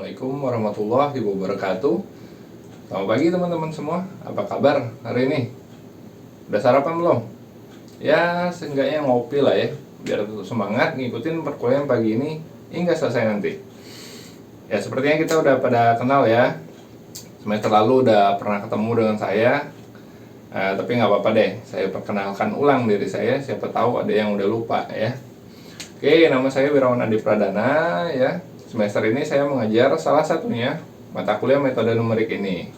Assalamualaikum warahmatullahi wabarakatuh. Selamat pagi teman-teman semua. Apa kabar hari ini? Udah sarapan belum? Ya seenggaknya ngopi lah ya, biar tetap semangat ngikutin perkuliahan pagi ini hingga selesai nanti. Ya sepertinya kita udah pada kenal ya. Semester lalu udah pernah ketemu dengan saya. Tapi nggak apa-apa deh, saya perkenalkan ulang diri saya. Siapa tahu ada yang udah lupa ya. Oke, nama saya Wirawan Adi Pradana ya. Semester ini saya mengajar salah satunya mata kuliah metode numerik ini.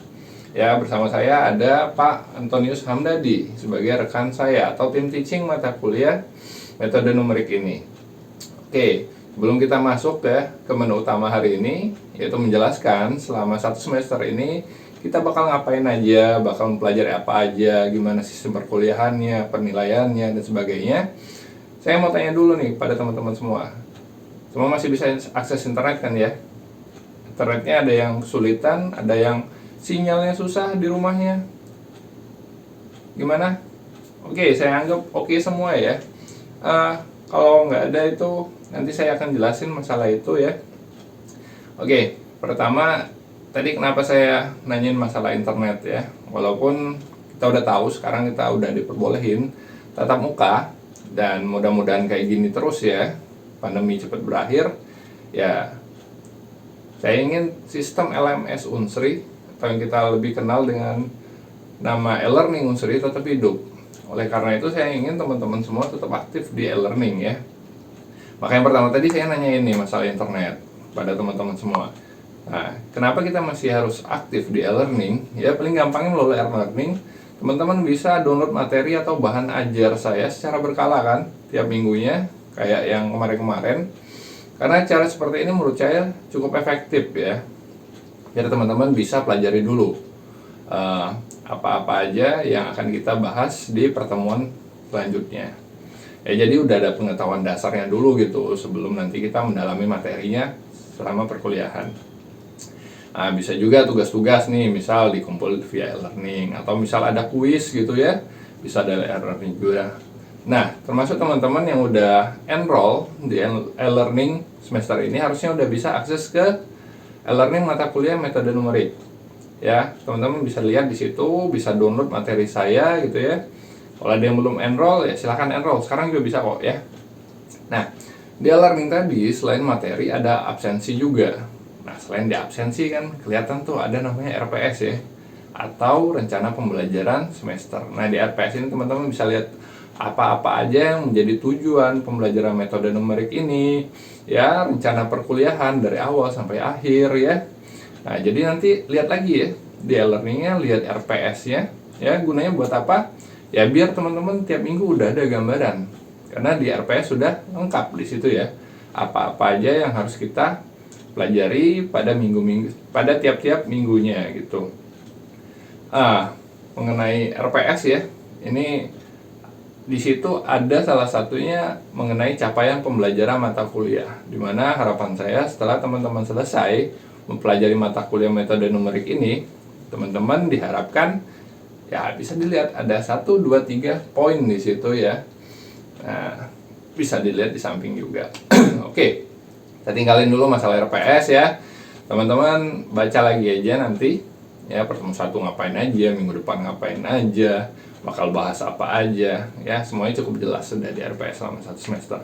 Ya, bersama saya ada Pak Antonius Hamdadi sebagai rekan saya atau tim teaching mata kuliah metode numerik ini. Oke, sebelum kita masuk ke menu utama hari ini, yaitu menjelaskan selama satu semester ini kita bakal ngapain aja, bakal mempelajari apa aja, gimana sistem perkuliahannya, penilaiannya, dan sebagainya. Saya mau tanya dulu nih pada teman-teman semua. Semua masih bisa akses internet kan ya? Internetnya ada yang kesulitan, ada yang sinyalnya susah di rumahnya. Gimana? Oke, saya anggap oke semua ya. Kalau nggak ada itu, nanti saya akan jelasin masalah itu ya. Oke, pertama, tadi kenapa saya nanyain masalah internet ya? Walaupun kita udah tahu sekarang kita udah diperbolehin tatap muka, dan mudah-mudahan kayak gini terus ya, pandemi cepat berakhir ya. Saya ingin sistem LMS Unsri, atau yang kita lebih kenal dengan nama e-learning Unsri, tetap hidup. Oleh karena itu saya ingin teman-teman semua tetap aktif di e-learning ya. Makanya pertama tadi saya nanya ini masalah internet pada teman-teman semua. Nah, kenapa kita masih harus aktif di e-learning? Ya paling gampangnya melalui e-learning, teman-teman bisa download materi atau bahan ajar saya secara berkala kan, tiap minggunya, kayak yang kemarin-kemarin. Karena cara seperti ini menurut saya cukup efektif ya, biar teman-teman bisa pelajari dulu apa-apa aja yang akan kita bahas di pertemuan selanjutnya ya. Jadi udah ada pengetahuan dasarnya dulu gitu sebelum nanti kita mendalami materinya selama perkuliahan. Nah, bisa juga tugas-tugas nih, misal dikumpul via e-learning, atau misal ada kuis gitu ya, bisa dari e-learning juga. Nah, termasuk teman-teman yang udah enroll di e-learning semester ini harusnya udah bisa akses ke e-learning mata kuliah metode numerik. Ya, teman-teman bisa lihat di situ, bisa download materi saya gitu ya. Kalau ada yang belum enroll ya silahkan enroll, sekarang juga bisa kok ya. Nah, di e-learning tadi selain materi ada absensi juga. Nah, selain di absensi kan kelihatan tuh ada namanya RPS ya, atau rencana pembelajaran semester. Nah, di RPS ini teman-teman bisa lihat apa-apa aja yang menjadi tujuan pembelajaran metode numerik ini ya, rencana perkuliahan dari awal sampai akhir ya. Nah, jadi nanti lihat lagi ya di e-learningnya, lihat RPS-nya ya, gunanya buat apa? Ya biar teman-teman tiap minggu udah ada gambaran. Karena di RPS sudah lengkap di situ ya, apa-apa aja yang harus kita pelajari pada minggu-minggu, pada tiap-tiap minggunya gitu. Mengenai RPS ya, ini di situ ada salah satunya mengenai capaian pembelajaran mata kuliah, dimana harapan saya setelah teman-teman selesai mempelajari mata kuliah metode numerik ini, teman-teman diharapkan ya bisa dilihat ada 1, 2, 3 poin di situ ya. Nah, bisa dilihat di samping juga. Oke, kita tinggalin dulu masalah RPS ya. Teman-teman baca lagi aja nanti ya, pertemuan 1 ngapain aja, minggu depan ngapain aja, bakal bahas apa aja ya, semuanya cukup jelas sudah di RPS selama 1 semester.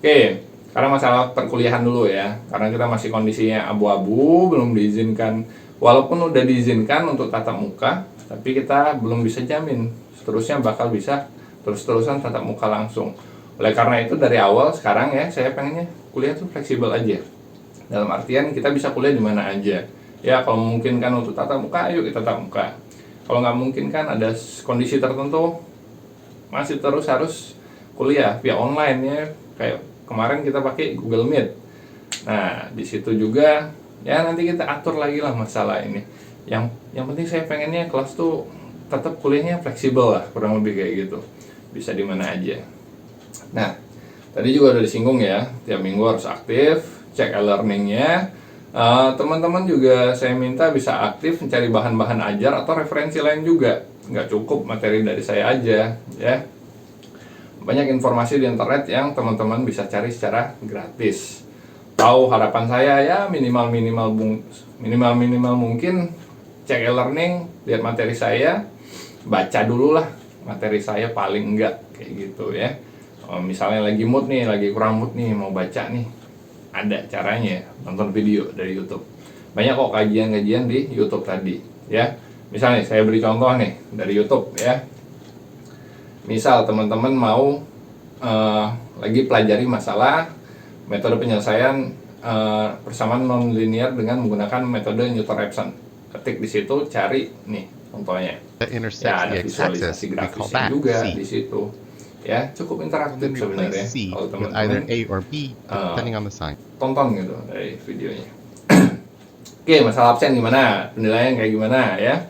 Oke, sekarang masalah perkuliahan dulu ya, karena kita masih kondisinya abu-abu, belum diizinkan. Walaupun udah diizinkan untuk tatap muka, tapi kita belum bisa jamin seterusnya bakal bisa terus-terusan tatap muka langsung. Oleh karena itu dari awal sekarang ya, saya pengennya kuliah tuh fleksibel aja, dalam artian kita bisa kuliah di mana aja ya. Kalau memungkinkan untuk tatap muka, ayo kita tatap muka. Kalau nggak mungkin kan ada kondisi tertentu masih terus harus kuliah via online ya, kayak kemarin kita pakai Google Meet. Nah, di situ juga ya nanti kita atur lagi lah masalah ini. Yang penting saya pengennya kelas tuh tetap kuliahnya fleksibel lah, kurang lebih kayak gitu. Bisa di mana aja. Nah, tadi juga udah disinggung ya, tiap minggu harus aktif, cek e-learningnya. Teman-teman juga saya minta bisa aktif mencari bahan-bahan ajar atau referensi lain juga. Nggak cukup materi dari saya aja ya. Banyak informasi di internet yang teman-teman bisa cari secara gratis. atau harapan saya ya minimal mungkin cek e-learning, lihat materi saya, baca dulu lah materi saya paling enggak kayak gitu ya. Misalnya lagi mood nih, lagi kurang mood nih, mau baca nih, ada caranya, nonton video dari YouTube. Banyak kok kajian-kajian di YouTube tadi ya. Misalnya saya beri contoh nih dari YouTube ya. Misal teman-teman mau lagi pelajari masalah metode penyelesaian persamaan non-linear dengan menggunakan metode Newton-Raphson. Ketik di situ, cari nih contohnya. Ya, ada visualisasi grafisnya juga di situ. Ya, cukup interaktif sebenarnya kalau teman-teman tonton gitu dari videonya. Oke, masalah absen gimana? Penilaian kayak gimana ya?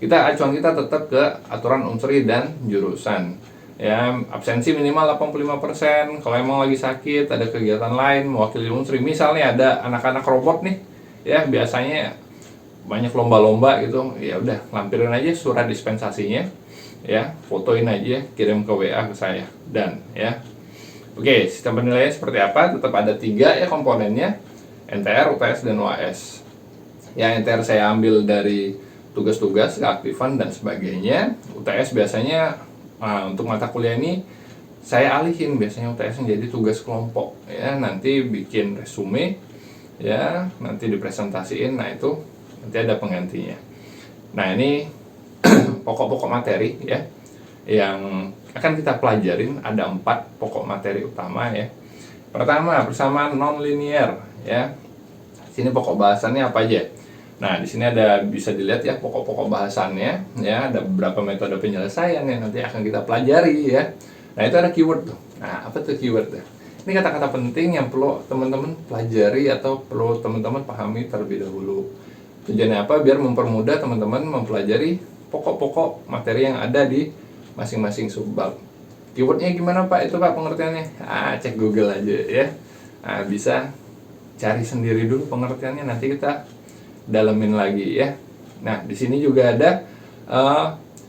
Acuan kita tetap ke aturan unsuri dan jurusan. Ya, absensi minimal 85%. Kalau emang lagi sakit, ada kegiatan lain mewakili unsuri, misalnya ada anak-anak robot nih, ya biasanya banyak lomba-lomba gitu, ya udah lampirin aja surat dispensasinya, ya fotoin aja, kirim ke WA ke saya, dan ya. Oke, sistem penilaian seperti apa? Tetap ada 3 ya komponennya, NTR, UTS, dan UAS. Ya, NTR saya ambil dari tugas-tugas, keaktifan, dan sebagainya. UTS biasanya untuk mata kuliah ini saya alihin biasanya UTS jadi tugas kelompok ya, nanti bikin resume ya, nanti dipresentasiin, nah itu nanti ada penggantinya. Nah ini pokok-pokok materi ya yang akan kita pelajarin, ada 4 pokok materi utama ya. Pertama, persamaan non-linear ya. Sini pokok bahasannya apa aja? Nah, di sini ada, bisa dilihat ya pokok-pokok bahasannya ya, ada beberapa metode penyelesaian yang nanti akan kita pelajari ya. Nah, itu ada keyword tuh. Nah, apa tuh keyword tuh? Ini kata-kata penting yang perlu teman-teman pelajari atau perlu teman-teman pahami terlebih dahulu. Tujuannya apa? Biar mempermudah teman-teman mempelajari pokok-pokok materi yang ada di masing-masing subbab. Keywordnya gimana Pak? Itu Pak pengertiannya? Cek Google aja ya. Nah, bisa cari sendiri dulu pengertiannya, nanti kita dalemin lagi ya. Nah, di sini juga ada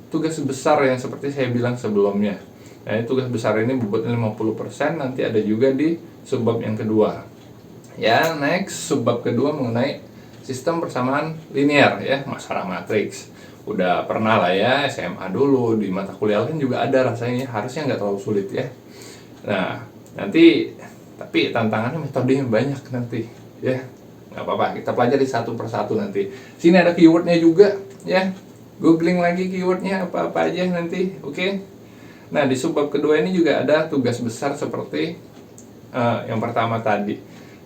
tugas besar yang seperti saya bilang sebelumnya. Nah, ini tugas besar ini bobotnya 50%, nanti ada juga di subbab yang kedua. Ya, next subbab kedua mengenai sistem persamaan linear ya, masalah matriks. Udah pernah lah ya, SMA dulu, di mata kuliah lain juga ada rasanya, harusnya nggak terlalu sulit ya. Nah, nanti tapi tantangannya metodenya banyak nanti ya. Nggak apa-apa, kita pelajari satu persatu nanti. Sini ada keywordnya juga ya, googling lagi keywordnya apa-apa aja nanti, oke? Nah, di subbab kedua ini juga ada tugas besar seperti yang pertama tadi,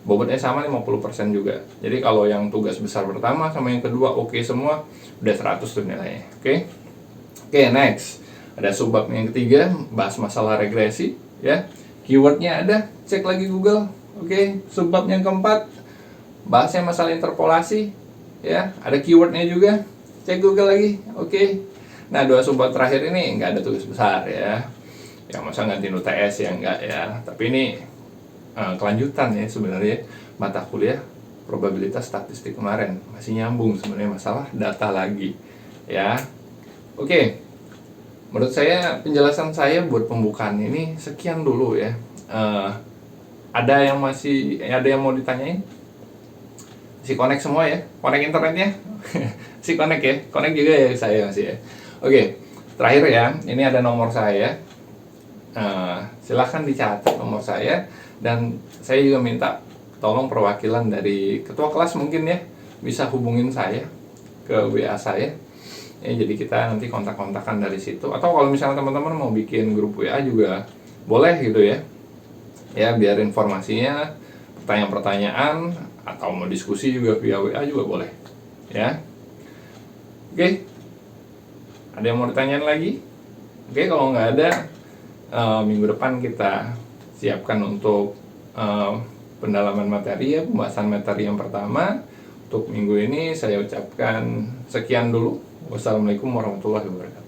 bobotnya sama 50% juga. Jadi kalau yang tugas besar pertama sama yang kedua oke semua, udah 100 tuh nilainya, oke, next ada subbab yang ketiga, bahas masalah regresi ya, keywordnya ada, cek lagi Google, oke. Subbab yang keempat, bahasnya masalah interpolasi ya, ada keywordnya juga, cek Google lagi, oke. Nah, 2 subbab terakhir ini nggak ada tugas besar ya, yang masa gantiin UTS ya enggak ya, tapi ini kelanjutan ya sebenarnya mata kuliah probabilitas statistik kemarin, masih nyambung sebenarnya, masalah data lagi ya. Oke, menurut saya penjelasan saya buat pembukaan ini sekian dulu ya. Ada yang mau ditanyain? Si connect semua ya, connect internetnya si connect ya, connect juga ya saya masih ya. Oke, terakhir ya, ini ada nomor saya, silahkan dicatat nomor saya, dan saya juga minta tolong perwakilan dari ketua kelas mungkin ya, bisa hubungin saya ke WA saya ya, jadi kita nanti kontak-kontakan dari situ, atau kalau misalnya teman-teman mau bikin grup WA juga boleh gitu ya, biar informasinya, pertanyaan-pertanyaan atau mau diskusi juga via WA juga boleh ya. Oke, ada yang mau ditanyain lagi? Oke, kalau nggak ada, minggu depan kita siapkan untuk pendalaman materi ya, pembahasan materi yang pertama. Untuk minggu ini saya ucapkan sekian dulu. Wassalamualaikum warahmatullahi wabarakatuh.